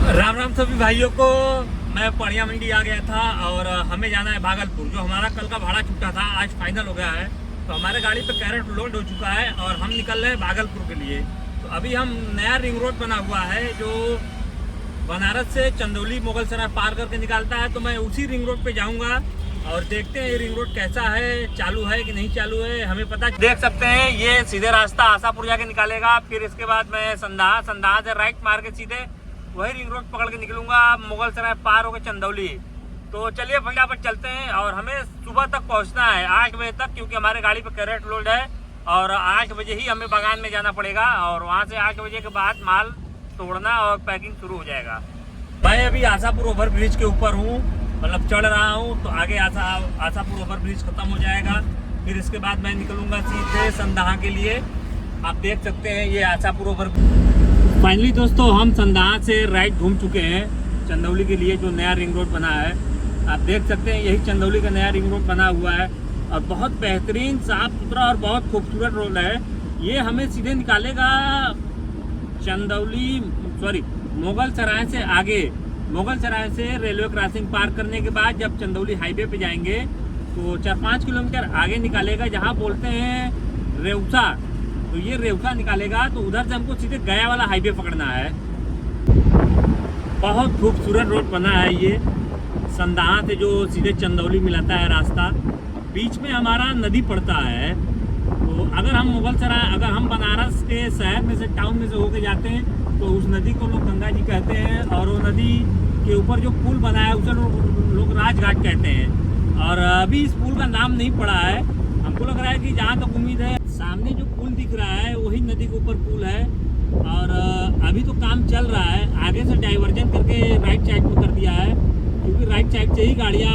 राम राम सभी भाइयों को। मैं पड़िया मंडी आ गया था और हमें जाना है भागलपुर। जो हमारा कल का भाड़ा छूटा था आज फाइनल हो गया है, तो हमारे गाड़ी पे कैरेट लोड हो चुका है और हम निकल रहे हैं भागलपुर के लिए। तो अभी हम नया रिंग रोड बना हुआ है जो बनारस से चंदौली मुगल सराय पार करके निकालता है, तो मैं उसी रिंग रोड पे जाऊंगा और देखते हैं ये रिंग रोड कैसा है, चालू है कि नहीं चालू है। हमें पता देख सकते हैं ये सीधे रास्ता आशापुर जाके निकालेगा, फिर इसके बाद मैं संदाहा से राइट मार के सीधे वही रिंग रोड पकड़ के निकलूंगा मुगल सराय पार होकर चंदौली। तो चलिए फटाफट चलते हैं और हमें सुबह तक पहुंचना है 8 बजे तक, क्योंकि हमारे गाड़ी पे कैरेट लोड है और 8 बजे ही हमें बागान में जाना पड़ेगा और वहां से 8 बजे के बाद माल तोड़ना और पैकिंग शुरू हो जाएगा। मैं अभी आशापुर ओवर ब्रिज के ऊपर हूँ, मतलब चढ़ रहा हूँ, तो आगे आशापुर ओवर ब्रिज खत्म हो जाएगा, फिर इसके बाद मैं निकलूंगा सीधे संदाहा के लिए। आप देख सकते हैं ये आशापुर ओवर। फाइनली दोस्तों हम संदाहा से राइट घूम चुके हैं चंदौली के लिए, जो नया रिंग रोड बना है। आप देख सकते हैं यही चंदौली का नया रिंग रोड बना हुआ है और बहुत बेहतरीन साफ सुथरा और बहुत खूबसूरत रोड है। ये हमें सीधे निकालेगा मुगल सराय से आगे। मुगल सराय से रेलवे क्रॉसिंग पार करने के बाद जब चंदौली हाईवे पे जाएंगे तो 4-5 किलोमीटर आगे निकालेगा, जहाँ बोलते हैं रेउसा। तो ये रेउसा निकालेगा, तो उधर से हमको सीधे गया वाला हाईवे पकड़ना है। बहुत खूबसूरत रोड बना है ये, संदाहा से जो सीधे चंदौली मिलाता है रास्ता। बीच में हमारा नदी पड़ता है, तो अगर हम बनारस के शहर में से, टाउन में से होके जाते हैं तो उस नदी को लोग गंगा जी कहते हैं और वो नदी के ऊपर जो पुल बना है उसे लोग राजघाट कहते हैं। और अभी इस पुल का नाम नहीं पड़ा है, हमको लग रहा है कि जहाँ तक उम्मीद है सामने जो पुल दिख रहा है वही नदी के ऊपर पुल है। और अभी तो काम चल रहा है, आगे से डाइवर्जन करके राइट साइड को कर दिया है, क्योंकि राइट साइड से ही गाड़ियाँ,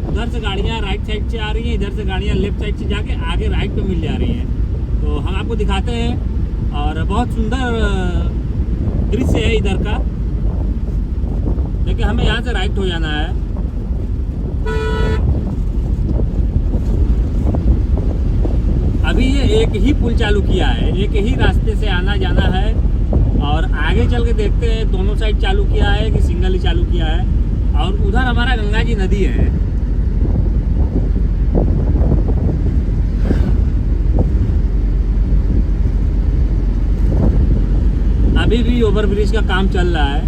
उधर से गाड़ियाँ राइट साइड से आ रही हैं, इधर से गाड़ियाँ लेफ्ट साइड से जाके आगे राइट पे मिल जा रही हैं। तो हम आपको दिखाते हैं और बहुत सुंदर दृश्य है इधर का। देखिए हमें यहाँ से राइट हो जाना है। अभी ये एक ही पुल चालू किया है, एक ही रास्ते से आना जाना है और आगे चल के देखते हैं दोनों साइड चालू किया है कि सिंगल ही चालू किया है। और उधर हमारा गंगा जी नदी है। अभी भी ओवर ब्रिज का काम चल रहा है।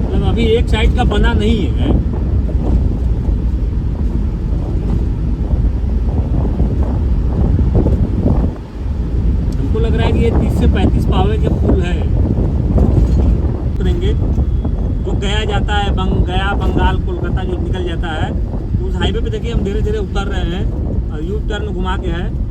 मतलब अभी एक साइड का बना नहीं है। हमको लग रहा है कि ये 30 से 35 पावे के पुल है। उतरेंगे जो गया जाता है, गया बंगाल कोलकाता जो निकल जाता है, तो उस हाईवे पे देखिए हम धीरे धीरे उतर रहे हैं और यू टर्न घुमा के है।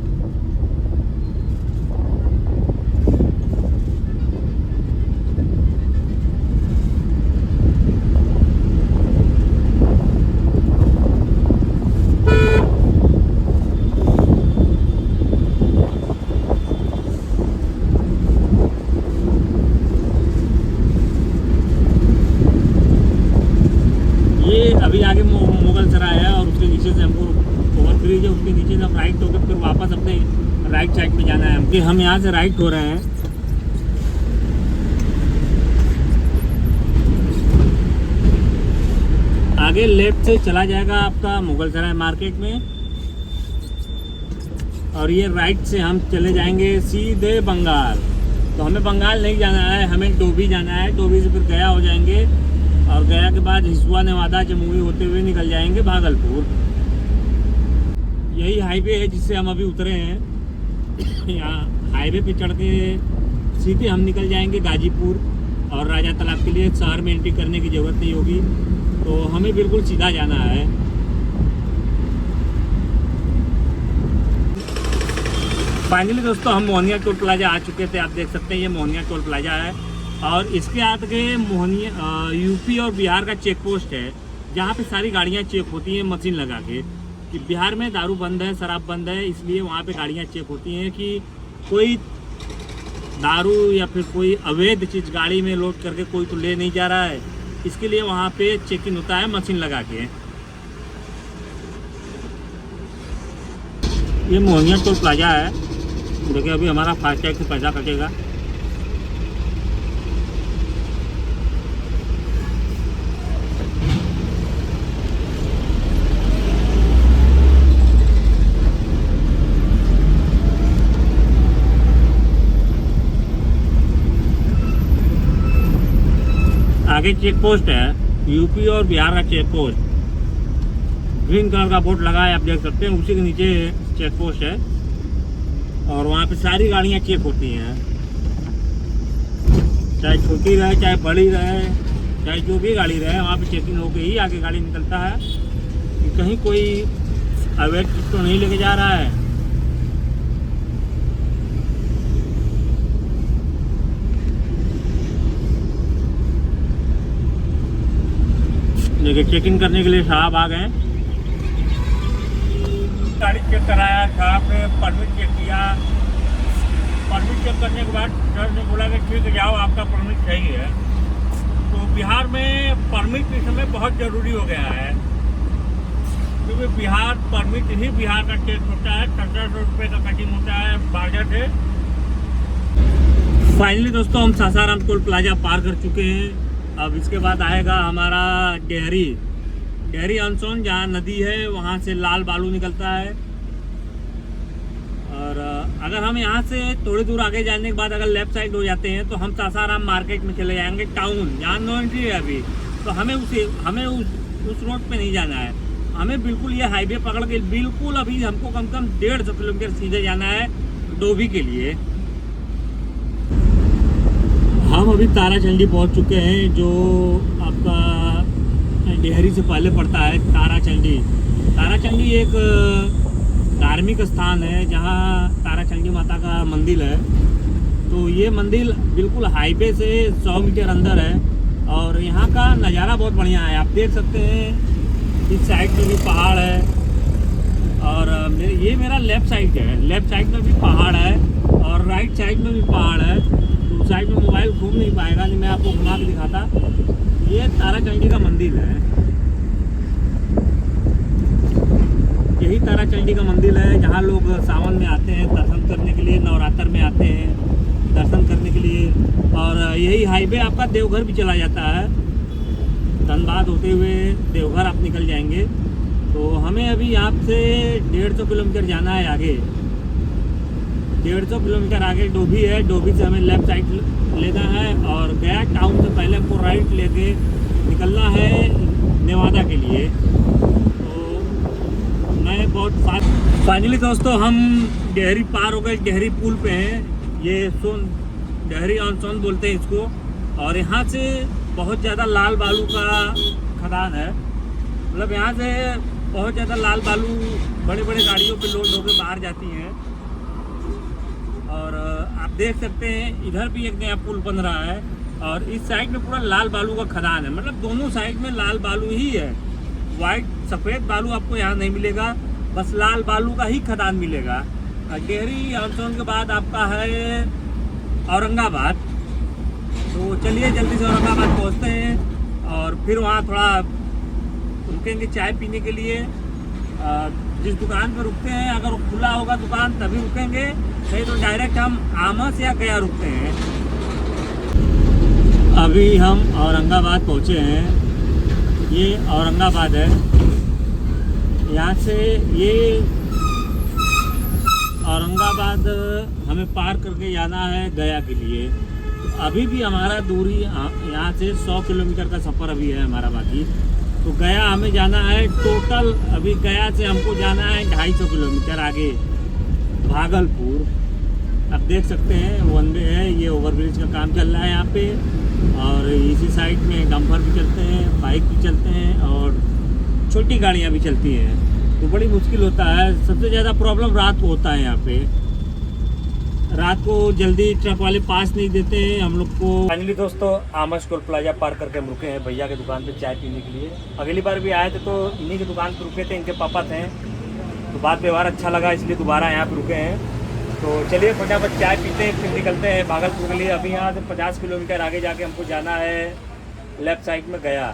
अभी आगे मुगल सराय है और उसके नीचे से हमको ओवर ब्रिज है, उसके नीचे से हम राइट होकर फिर वापस अपने राइट साइड में जाना है। कि हम यहाँ से राइट हो रहे हैं। आगे लेफ्ट से चला जाएगा आपका मुगल सराय मार्केट में और ये राइट से हम चले जाएंगे सीधे बंगाल। तो हमें बंगाल नहीं जाना है, हमें डोभी जाना है। डोभी से फिर गया हो जाएंगे और गया के बाद हिसुआ नेवादा जमुई होते हुए निकल जाएंगे भागलपुर। यही हाईवे है जिससे हम अभी उतरे हैं। यहाँ हाईवे पे चढ़ के सीधे हम निकल जाएंगे गाजीपुर और राजा तालाब के लिए। शहर में एंट्री करने की ज़रूरत नहीं होगी, तो हमें बिल्कुल सीधा जाना है। फाइनली दोस्तों हम मोहनिया टोल प्लाजा आ चुके थे। आप देख सकते हैं ये मोहनिया टोल प्लाजा है और इसके आगे मोहनिया यूपी और बिहार का चेक पोस्ट है, जहाँ पे सारी गाड़ियाँ चेक होती हैं मशीन लगा के। कि बिहार में दारू बंद है, शराब बंद है, इसलिए वहाँ पे गाड़ियाँ चेक होती हैं कि कोई दारू या फिर कोई अवैध चीज़ गाड़ी में लोड करके कोई तो ले नहीं जा रहा है। इसके लिए वहाँ पे चेकिंग होता है मशीन लगा के। ये मोहनिया टोल प्लाजा है। देखिए अभी हमारा फास्टैग से पैसा कटेगा। आगे चेक पोस्ट है, यूपी और बिहार का चेक पोस्ट। ग्रीन कलर का बोर्ड लगा है, आप देख सकते हैं। उसी के नीचे चेक पोस्ट है और वहाँ पे सारी गाड़ियाँ चेक होती हैं, चाहे छोटी रहे चाहे बड़ी रहे, चाहे जो भी गाड़ी रहे, वहाँ पे चेकिंग होकर ही आगे गाड़ी निकलता है कि कहीं कोई अवैध चीज तो नहीं लेके जा रहा है। देखिए चेकिंग करने के लिए साहब आ गए। गाड़ी चेक कराया, साहब ने परमिट चेक किया। परमिट चेक करने के बाद सर ने बोला कि ठीक है जाओ, आपका परमिट सही है। तो बिहार में परमिट इस समय बहुत ज़रूरी हो गया है, क्योंकि बिहार परमिट ही बिहार का टैक्स होता है। 1700 रुपये का कटिंग होता है बाजार से। फाइनली दोस्तों हम सासाराम टोल प्लाजा पार कर चुके हैं। अब इसके बाद आएगा हमारा डेहरी ऑनसोन, जहाँ नदी है वहाँ से लाल बालू निकलता है। और अगर हम यहाँ से थोड़ी दूर आगे जाने के बाद अगर लेफ्ट साइड हो जाते हैं तो हम सासाराम मार्केट में चले जाएंगे, टाउन जहाँ नो एंट्री है अभी। तो हमें उस रोड पे नहीं जाना है, हमें बिल्कुल ये हाईवे पकड़ के बिल्कुल अभी हमको कम से कम 150 किलोमीटर सीधे जाना है डोभी के लिए। हम अभी ताराचंडी पहुंच चुके हैं, जो आपका डेहरी से पहले पड़ता है। ताराचंडी एक धार्मिक स्थान है जहां ताराचंडी माता का मंदिर है। तो ये मंदिर बिल्कुल हाईवे से 100 मीटर अंदर है और यहाँ का नज़ारा बहुत बढ़िया है। आप देख सकते हैं इस साइड में भी पहाड़ है और ये मेरा लेफ़्ट साइड है। लेफ़्ट साइड में भी पहाड़ है और राइट साइड में भी पहाड़ है। तो साइड में मोबाइल घूम नहीं पाएगा, नहीं मैं आपको घुमा के दिखाता। ये ताराचंडी का मंदिर है, यही ताराचंडी का मंदिर है जहाँ लोग सावन में आते हैं दर्शन करने के लिए, नवरात्र में आते हैं दर्शन करने के लिए। और यही हाईवे आपका देवघर भी चला जाता है, धनबाद होते हुए देवघर आप निकल जाएंगे। तो हमें अभी यहाँ से 150 किलोमीटर जाना है आगे। 150 किलोमीटर आगे डोभी है। डोभी से हमें लेफ़्ट साइड लेना है और गया टाउन से पहले हमको राइट लेके निकलना है नेवादा के लिए। तो मैं बहुत फास्ट। फाइनली दोस्तों हम डेहरी पार हो गए, डेहरी पुल पे हैं। ये डेहरी ऑनसोन बोलते हैं इसको। और यहाँ से बहुत ज़्यादा लाल बालू का खदान है, मतलब यहाँ से बहुत ज़्यादा लाल बालू बड़े बड़े गाड़ियों पे लोड होकर बाहर जाती हैं। और आप देख सकते हैं इधर भी एक नया पुल बन रहा है और इस साइड में पूरा लाल बालू का खदान है, मतलब दोनों साइड में लाल बालू ही है। वाइट सफ़ेद बालू आपको यहाँ नहीं मिलेगा, बस लाल बालू का ही खदान मिलेगा। डेहरी ऑनसोन के बाद आपका है औरंगाबाद। तो चलिए जल्दी से औरंगाबाद पहुँचते हैं और फिर वहाँ थोड़ा रुकेंगे चाय पीने के लिए। जिस दुकान पर रुकते हैं अगर वो खुला होगा दुकान तभी रुकेंगे, नहीं तो डायरेक्ट हम आमस या गया रुकते हैं। अभी हम औरंगाबाद पहुँचे हैं, ये औरंगाबाद है। यहाँ से ये औरंगाबाद हमें पार करके जाना है गया के लिए। तो अभी भी हमारा दूरी यहाँ से 100 किलोमीटर का सफ़र अभी है हमारा बाकी। तो गया हमें जाना है टोटल, अभी गया से हमको जाना है 250 किलोमीटर आगे भागलपुर। आप देख सकते हैं वन वे है, ये ओवरब्रिज का काम चल रहा है यहाँ पे। और इसी साइड में डंपर भी चलते हैं, बाइक भी चलते हैं और छोटी गाड़ियाँ भी चलती हैं। तो बड़ी मुश्किल होता है, सबसे ज़्यादा प्रॉब्लम रात को होता है यहाँ पे। रात को जल्दी ट्रक वाले पास नहीं देते हैं हम लोग को। फाइनली दोस्तों आमस टोल प्लाजा पार करके हम रुके हैं भैया के दुकान पे चाय पीने के लिए। अगली बार भी आए थे तो इन्हीं की दुकान पर रुके थे, इनके पापा थे। तो बात व्यवहार अच्छा लगा इसलिए दोबारा यहाँ पर रुके हैं। तो चलिए फटाफट चाय पीते हैं फिर निकलते हैं भागलपुर के लिए। अभी यहाँ से 50 किलोमीटर आगे जाके हमको जाना है लेफ्ट साइड में गया।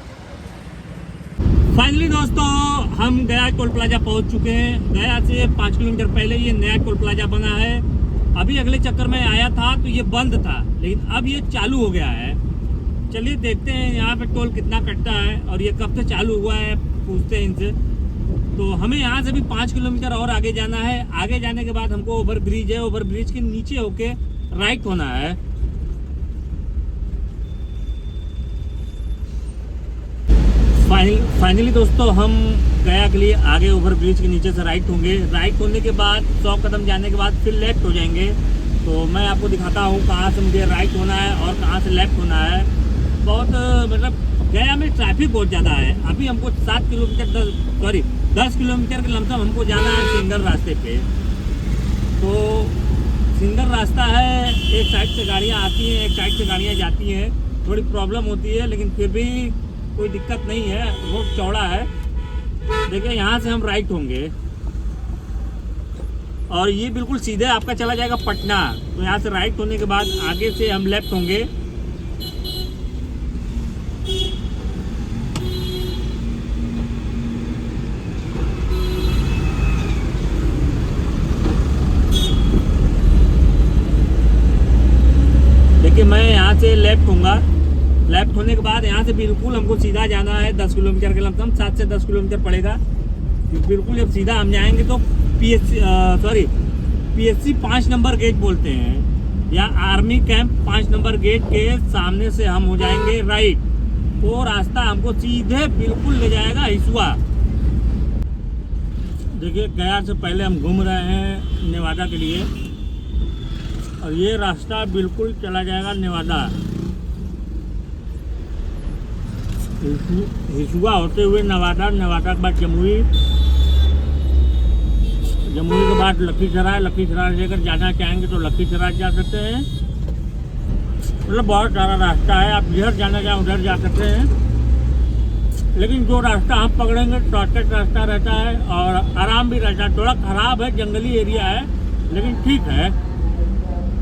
फाइनली दोस्तों हम गया टोल प्लाजा पहुंच चुके हैं। गया से 5 किलोमीटर पहले ये नया टोल प्लाजा बना है। अभी अगले चक्कर में आया था तो ये बंद था, लेकिन अब ये चालू हो गया है। चलिए देखते हैं यहाँ पे टोल कितना कटता है और ये कब से चालू हुआ है, पूछते हैं इनसे। तो हमें यहाँ से भी 5 किलोमीटर और आगे जाना है। आगे जाने के बाद हमको ओवर ब्रिज है, ओवर ब्रिज के नीचे होके राइट होना है। फाइनली दोस्तों हम गया के लिए आगे ओवर ब्रिज के नीचे से राइट होंगे। राइट होने के बाद 100 कदम जाने के बाद फिर लेफ्ट हो जाएंगे। तो मैं आपको दिखाता हूँ कहाँ से मुझे राइट होना है और कहाँ से लेफ्ट होना है। बहुत मतलब गया में ट्रैफिक बहुत ज़्यादा है। अभी हमको 7 किलोमीटर 10 किलोमीटर के लमसम हमको जाना है सिंगल रास्ते पे। तो सिंगल रास्ता है, एक साइड से गाड़ियाँ आती हैं, एक साइड से गाड़ियाँ जाती हैं। थोड़ी प्रॉब्लम होती है, लेकिन फिर भी कोई दिक्कत नहीं है, रोड चौड़ा है। देखिए यहाँ से हम राइट होंगे और ये बिल्कुल सीधे आपका चला जाएगा पटना। तो यहाँ से राइट होने के बाद आगे से हम लेफ्ट होंगे। देखिए मैं यहाँ से लेफ्ट होऊंगा। लेफ्ट होने के बाद यहाँ से बिल्कुल हमको सीधा जाना है 10 किलोमीटर के लमसम, 7 से 10 किलोमीटर पड़ेगा। बिल्कुल जब सीधा हम जाएंगे तो पीएससी 5 नंबर गेट बोलते हैं, या आर्मी कैंप 5 नंबर गेट के सामने से हम हो जाएंगे राइट। वो रास्ता हमको सीधे बिल्कुल ले जाएगा हिसुआ। देखिए गया से पहले हम घूम रहे हैं नेवादा के लिए और ये रास्ता बिल्कुल चला जाएगा नेवादा। हिसुआ होते हुए नवादा, नवादा के बाद जमुई, जमुई के बाद लखीसराय, लखीसराय से अगर जाना चाहेंगे तो लखीसराय जा सकते हैं। मतलब बहुत सारा रास्ता है, आप इधर जाना चाहें उधर जा सकते हैं। लेकिन जो रास्ता हम पकड़ेंगे शॉर्टकट रास्ता रहता है और आराम भी रहता है। थोड़ा खराब है, जंगली एरिया है, लेकिन ठीक है।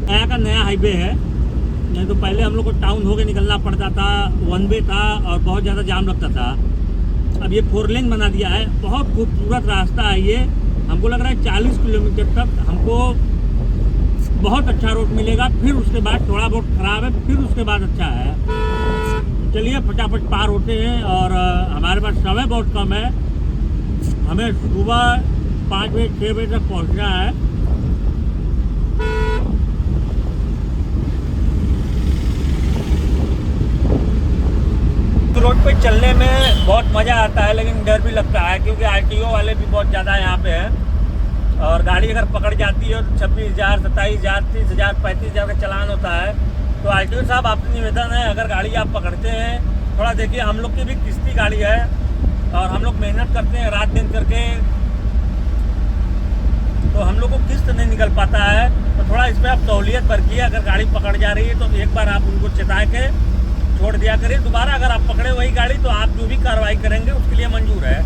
यहाँ का नया हाईवे है, नहीं तो पहले हम लोग को टाउन होके निकलना पड़ता था, 1 वे था और बहुत ज़्यादा जाम लगता था। अब ये 4 लेन बना दिया है। बहुत खूबसूरत रास्ता है ये। हमको लग रहा है 40 किलोमीटर तक हमको बहुत अच्छा रोड मिलेगा। फिर उसके बाद थोड़ा बहुत ख़राब है, फिर उसके बाद अच्छा है। चलिए फटाफट पार होते हैं और हमारे पास समय बहुत कम है। हमें सुबह 5 बजे 6 बजे तक पहुँचना है। रोड पे चलने में बहुत मज़ा आता है, लेकिन डर भी लगता है क्योंकि आरटीओ वाले भी बहुत ज़्यादा यहाँ पे हैं। और गाड़ी अगर पकड़ जाती है तो 26,000, 27,000, 30,000, 35,000 का चालान होता है। तो आरटीओ साहब आपसे निवेदन है, अगर गाड़ी आप पकड़ते हैं थोड़ा देखिए। हम लोग की भी किस्ती गाड़ी है और हम लोग मेहनत करते हैं रात दिन करके, तो हम लोग को किस्त नहीं निकल पाता है। तो थोड़ा इस पर आप सहूलियत बरतिए। अगर गाड़ी पकड़ जा रही है तो एक बार आप उनको चेता के छोड़ दिया करिए। दोबारा अगर आप पकड़े वही गाड़ी तो आप जो भी कार्रवाई करेंगे उसके लिए मंजूर है।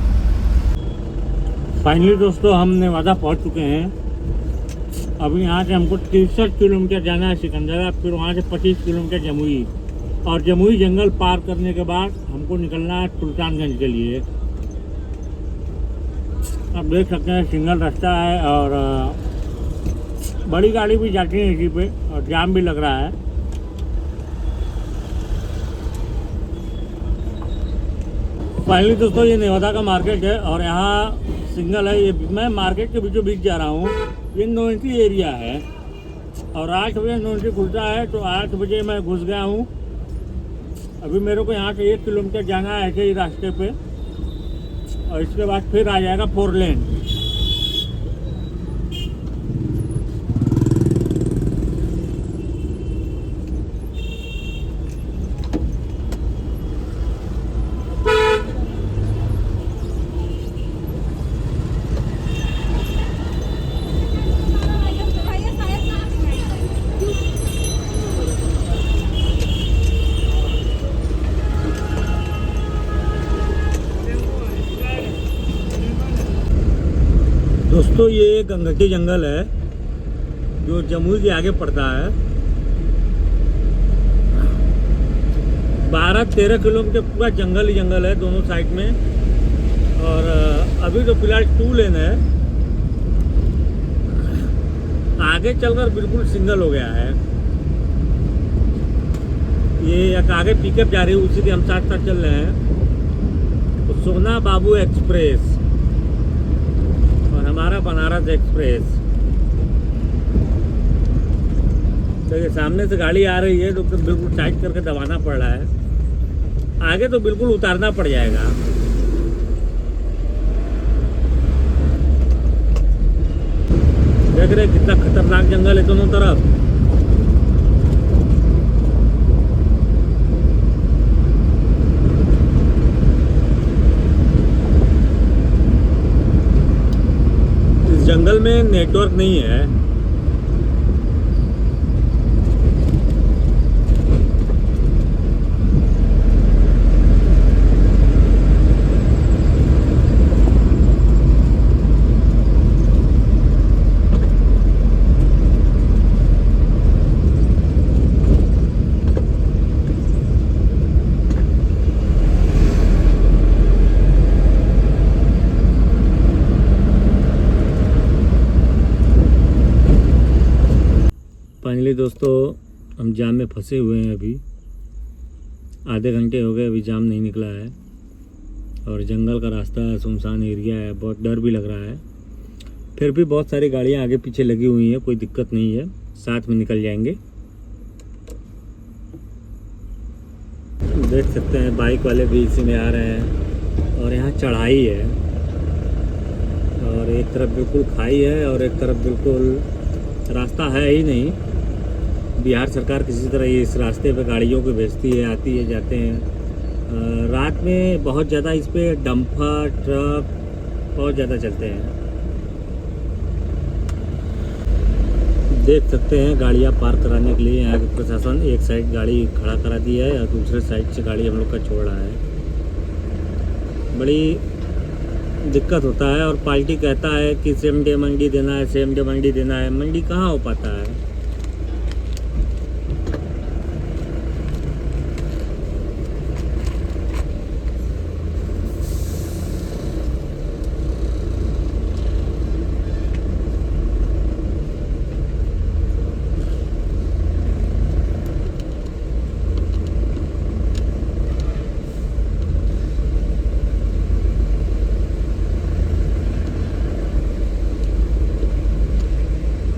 फाइनली दोस्तों हम नेवादा पहुंच चुके हैं। अभी यहाँ से हमको 63 किलोमीटर जाना है सिकंदरा, फिर वहाँ से 25 किलोमीटर जमुई, और जमुई जंगल पार करने के बाद हमको निकलना है सुल्तानगंज के लिए। आप देख सकते हैं सिंगल रास्ता है और बड़ी गाड़ी भी जाती है इसी पे और जाम भी लग रहा है। फाइनली दोस्तों ये नेवादा का मार्केट है और यहाँ सिग्नल है। ये मैं मार्केट के बीचों बीच जा रहा हूँ। ये नो एंट्री एरिया है और 8 बजे नो एंट्री खुलता है, तो 8 बजे मैं घुस गया हूँ। अभी मेरे को यहाँ से 1 किलोमीटर जाना है ऐसे ही रास्ते पे और इसके बाद फिर आ जाएगा 4 लेन। दोस्तों ये गंगटी जंगल है जो जमुई के आगे पड़ता है। 12-13 किलोमीटर पूरा जंगल ही जंगल है दोनों साइड में। और अभी तो फिलहाल 2 लेन है, आगे चलकर बिल्कुल सिंगल हो गया है। ये एक आगे पिकअप जा रही है, उसी से हम साथ साथ चल रहे हैं। तो सोना बाबू एक्सप्रेस और हमारा बनारस एक्सप्रेस। तो ये सामने से गाड़ी आ रही है तो बिल्कुल टाइट करके दबाना पड़ रहा है, आगे तो बिल्कुल उतारना पड़ जाएगा। देख रहे कितना खतरनाक जंगल है दोनों तरफ। इस जंगल में नेटवर्क नहीं है। फाइनली दोस्तों हम जाम में फंसे हुए हैं। अभी आधे घंटे हो गए, अभी जाम नहीं निकला है और जंगल का रास्ता है, सुनसान एरिया है, बहुत डर भी लग रहा है। फिर भी बहुत सारी गाड़ियां आगे पीछे लगी हुई हैं, कोई दिक्कत नहीं है, साथ में निकल जाएंगे। देख सकते हैं बाइक वाले भी इसी में आ रहे हैं और यहाँ चढ़ाई है और एक तरफ बिल्कुल खाई है और एक तरफ बिल्कुल रास्ता है ही नहीं। बिहार सरकार किसी तरह इस रास्ते पे गाड़ियों को भेजती है, आती है, जाते हैं। रात में बहुत ज़्यादा इस पे डंपर ट्रक बहुत ज़्यादा चलते हैं। देख सकते हैं गाड़ियाँ पार्क कराने के लिए यहाँ के प्रशासन एक साइड गाड़ी खड़ा करा दी है और दूसरे साइड से गाड़ी हम लोग का छोड़ रहा है। बड़ी दिक्कत होता है और पार्टी कहता है कि सेम डे मंडी देना है, सेम डे मंडी देना है। मंडी कहाँ हो पाता है।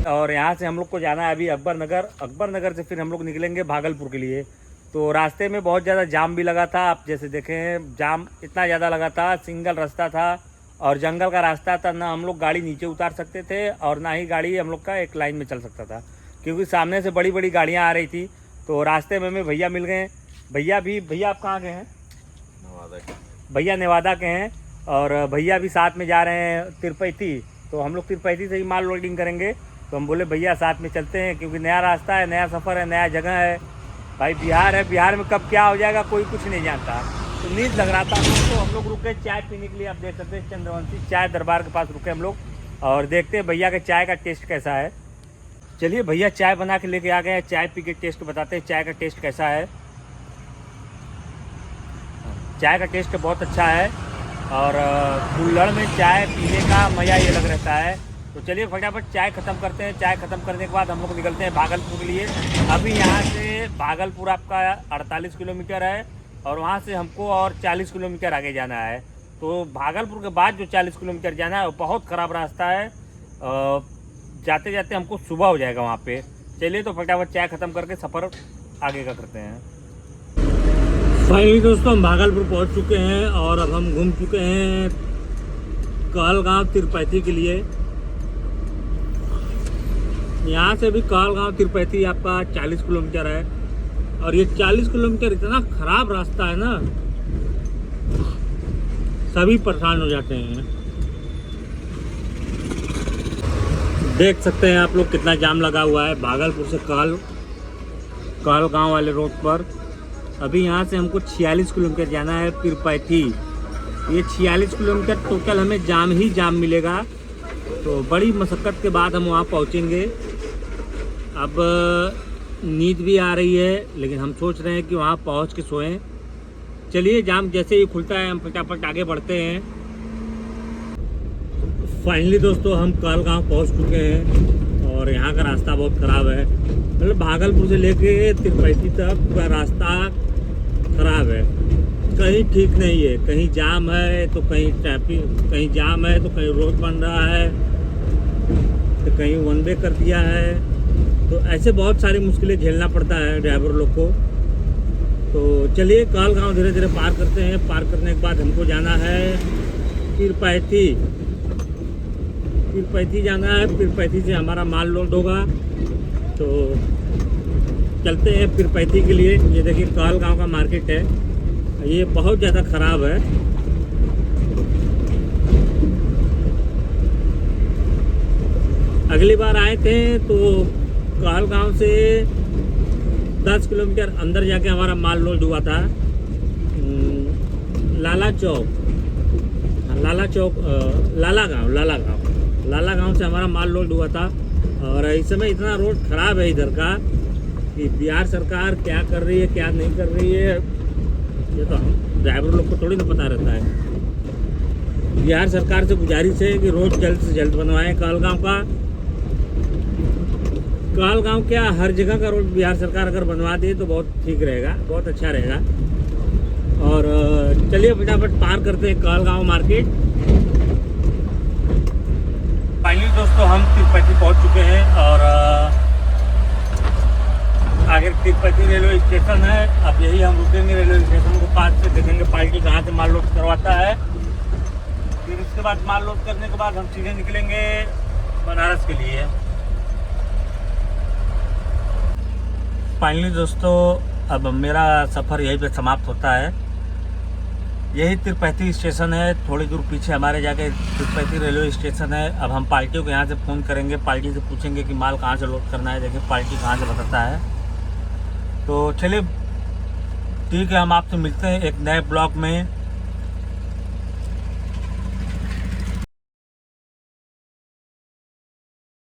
और यहाँ से हम लोग को जाना है अभी अकबर नगर से फिर हम लोग निकलेंगे भागलपुर के लिए। तो रास्ते में बहुत ज़्यादा जाम भी लगा था, आप जैसे देखें जाम इतना ज़्यादा लगा था, सिंगल रास्ता था और जंगल का रास्ता था, ना हम लोग गाड़ी नीचे उतार सकते थे और ना ही गाड़ी हम लोग का एक लाइन में चल सकता था, क्योंकि सामने से बड़ी बड़ी गाड़ियाँ आ रही थी। तो रास्ते में हमें भैया मिल गए। भैया आप कहाँ के हैं? नवादा के। भैया नेवादा के हैं और भैया भी साथ में जा रहे हैं तिरुपति। तो हम लोग तिरुपति से ही माल लोडिंग करेंगे। तो हम बोले भैया साथ में चलते हैं, क्योंकि नया रास्ता है, नया सफ़र है, नया जगह है। भाई बिहार है, बिहार में कब क्या हो जाएगा कोई कुछ नहीं जानता। तो नींद लग रहा था तो हम लोग रुके चाय पीने के लिए। आप देख सकते हैं चंद्रवंशी चाय दरबार के पास रुके हम लोग और देखते हैं भैया के चाय का टेस्ट कैसा है। चलिए भैया चाय बना के लेके आ गए हैं, चाय पी के टेस्ट बताते हैं चाय का टेस्ट कैसा है। चाय का टेस्ट बहुत अच्छा है और कुल्हड़ में चाय पीने का मज़ा ये लग रहता है। तो चलिए फटाफट चाय ख़त्म करते हैं। चाय ख़त्म करने के बाद हम लोग निकलते हैं भागलपुर के लिए। अभी यहाँ से भागलपुर आपका 48 किलोमीटर है और वहाँ से हमको और 40 किलोमीटर आगे जाना है। तो भागलपुर के बाद जो 40 किलोमीटर जाना है वो बहुत ख़राब रास्ता है, जाते जाते हमको सुबह हो जाएगा वहाँ पे। चलिए तो फटाफट चाय ख़त्म करके सफ़र आगे का करते हैं। फाइनली दोस्तों हम भागलपुर पहुँच चुके हैं और अब हम घूम चुके हैं कहलगांव तिरुपति के लिए। यहाँ से भी कहलगांव तिरुपति आपका 40 किलोमीटर है और ये 40 किलोमीटर इतना ख़राब रास्ता है ना, सभी परेशान हो जाते हैं। देख सकते हैं आप लोग कितना जाम लगा हुआ है भागलपुर से कहलगांव वाले रोड पर। अभी यहाँ से हमको 46 किलोमीटर जाना है तिरुपति। ये 46 किलोमीटर टोटल हमें जाम ही जाम मिलेगा। तो बड़ी मशक्क़त के बाद हम वहाँ पहुँचेंगे। अब नींद भी आ रही है लेकिन हम सोच रहे हैं कि वहाँ पहुँच के सोएं। चलिए जाम जैसे ही खुलता है हम फटाफट आगे बढ़ते हैं। फाइनली दोस्तों हम कालगांव पहुंच चुके हैं और यहाँ का रास्ता बहुत ख़राब है। मतलब भागलपुर से लेके तिरुपति तक का रास्ता ख़राब है, कहीं ठीक नहीं है। कहीं जाम है तो कहीं ट्रैफिक, कहीं जाम है तो कहीं रोड बन रहा है तो कहीं वन वे कर दिया है। तो ऐसे बहुत सारी मुश्किलें झेलना पड़ता है ड्राइवर लोग को। तो चलिए कालगांव धीरे धीरे पार करते हैं। पार करने के बाद हमको जाना है तिरुपति। तिरुपति जाना है, तिरुपति से हमारा माल लोड होगा। तो चलते हैं तिरुपति के लिए। ये देखिए कालगांव का मार्केट है, ये बहुत ज़्यादा ख़राब है। अगली बार आए थे तो कालगांव से 10 किलोमीटर अंदर जाके हमारा माल लोड हुआ था। लाला गांव से हमारा माल लोड हुआ था। और इस समय इतना रोड ख़राब है इधर का कि बिहार सरकार क्या कर रही है क्या नहीं कर रही है ये तो हम ड्राइवर लोग को थोड़ी ना पता रहता है। बिहार सरकार से गुजारिश है कि रोड जल्द से जल्द बनवाएं कालगांव का। कालगांव क्या हर जगह का रोड बिहार सरकार अगर बनवा दे तो बहुत ठीक रहेगा, बहुत अच्छा रहेगा। और चलिए फटाफट पार करते हैं कालगांव मार्केट। फाइनली दोस्तों हम तिरुपति पहुंच चुके हैं और आगे तिरुपति रेलवे स्टेशन है। अब यही हम रुकेंगे रेलवे स्टेशन को पास से, देखेंगे पार्टी कहाँ से माल लोड करवाता है। फिर उसके बाद माल लोड करने के बाद हम सीधे निकलेंगे बनारस के लिए। फाइनली दोस्तों अब मेरा सफ़र यहीं पे समाप्त होता है। यही तिरुपति स्टेशन है, थोड़ी दूर पीछे हमारे जाके तिरुपति रेलवे स्टेशन है। अब हम पार्टियों को यहाँ से फ़ोन करेंगे, पार्टी से पूछेंगे कि माल कहाँ से लोड करना है। देखिए पार्टी कहाँ से बताता है। तो चलिए ठीक है, हम आपसे मिलते हैं एक नए ब्लॉग में।